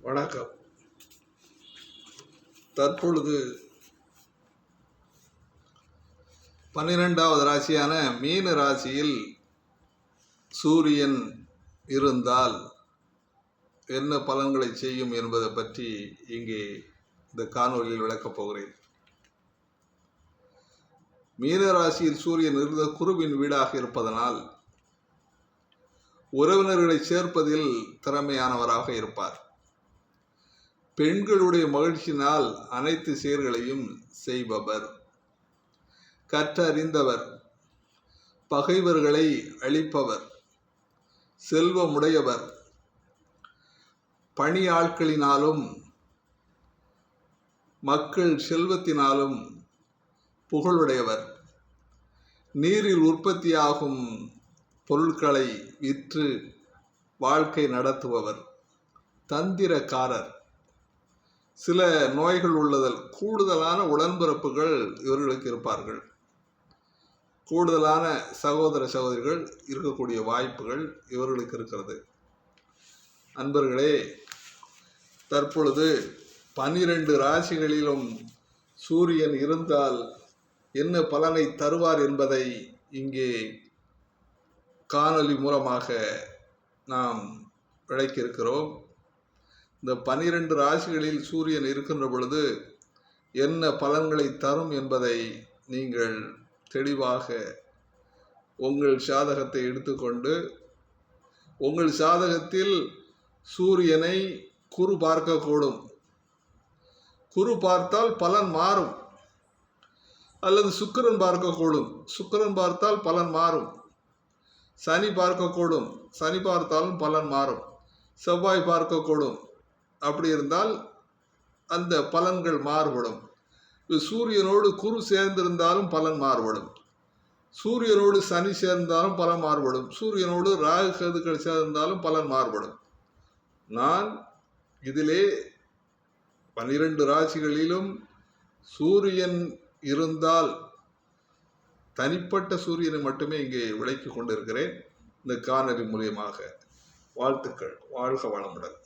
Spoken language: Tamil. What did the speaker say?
வணக்கம். தற்பொழுது 12வது ராசியான மீன ராசியில் சூரியன் இருந்தால் என்ன பலன்களை செய்யும் என்பதை பற்றி இங்கே இந்த காணொலியில் விளக்கப் போகிறேன். மீன ராசியில் சூரியன் இருந்த குருவின் வீடாக இருப்பதனால் உறவினர்களை சேர்ப்பதில் திறமையானவராக இருப்பார். பெண்களுடைய மகிழ்ச்சியினால் அனைத்து செயல்களையும் செய்பவர், கற்றறிந்தவர், பகைவர்களை அழிப்பவர், செல்வமுடையவர், பணியாட்களினாலும் மக்கள் செல்வத்தினாலும் புகழுடையவர், நீரில் உற்பத்தியாகும் பொருட்களை விற்று வாழ்க்கை நடத்துபவர், தந்திரக்காரர், சில நோய்கள் உள்ளதால் கூடுதலான உடன்பிறப்புகள் இவர்களுக்கு இருப்பார்கள். கூடுதலான சகோதர சகோதரிகள் இருக்கக்கூடிய வாய்ப்புகள் இவர்களுக்கு இருக்கிறது. அன்பர்களே, தற்பொழுது 12 ராசிகளிலும் சூரியன் இருந்தால் என்ன பலனை தருவார் என்பதை இங்கே காணொலி மூலமாக நாம் விளக்கியிருக்கிறோம். இந்த 12 ராசிகளில் சூரியன் இருக்கின்ற பொழுது என்ன பலன்களை தரும் என்பதை நீங்கள் தெளிவாக உங்கள் சாதகத்தை எடுத்துக்கொண்டு, உங்கள் சாதகத்தில் சூரியனை குரு பார்க்கக்கூடும். குரு பார்த்தால் பலன் மாறும். அல்லது சுக்கிரன் பார்க்கக்கூடும். சுக்கிரன் பார்த்தால் பலன் மாறும். சனி பார்க்கக்கூடும். சனி பார்த்தாலும் பலன் மாறும். செவ்வாய் பார்க்கக்கூடும். அப்படி இருந்தால் அந்த பலன்கள் மாறுபடும். சூரியனோடு குரு சேர்ந்திருந்தாலும் பலன் மாறுபடும். சூரியனோடு சனி சேர்ந்தாலும் பலன் மாறுபடும். சூரியனோடு ராகு கேதுக்கள் சேர்ந்தாலும் பலன் மாறுபடும். நான் இதிலே 12 ராசிகளிலும் சூரியன் இருந்தால் தனிப்பட்ட சூரியனை மட்டுமே இங்கே விளக்கி கொண்டிருக்கிறேன் இந்த காணொலி மூலியமாக. வாழ்த்துக்கள். வாழ்க வளமுடன்.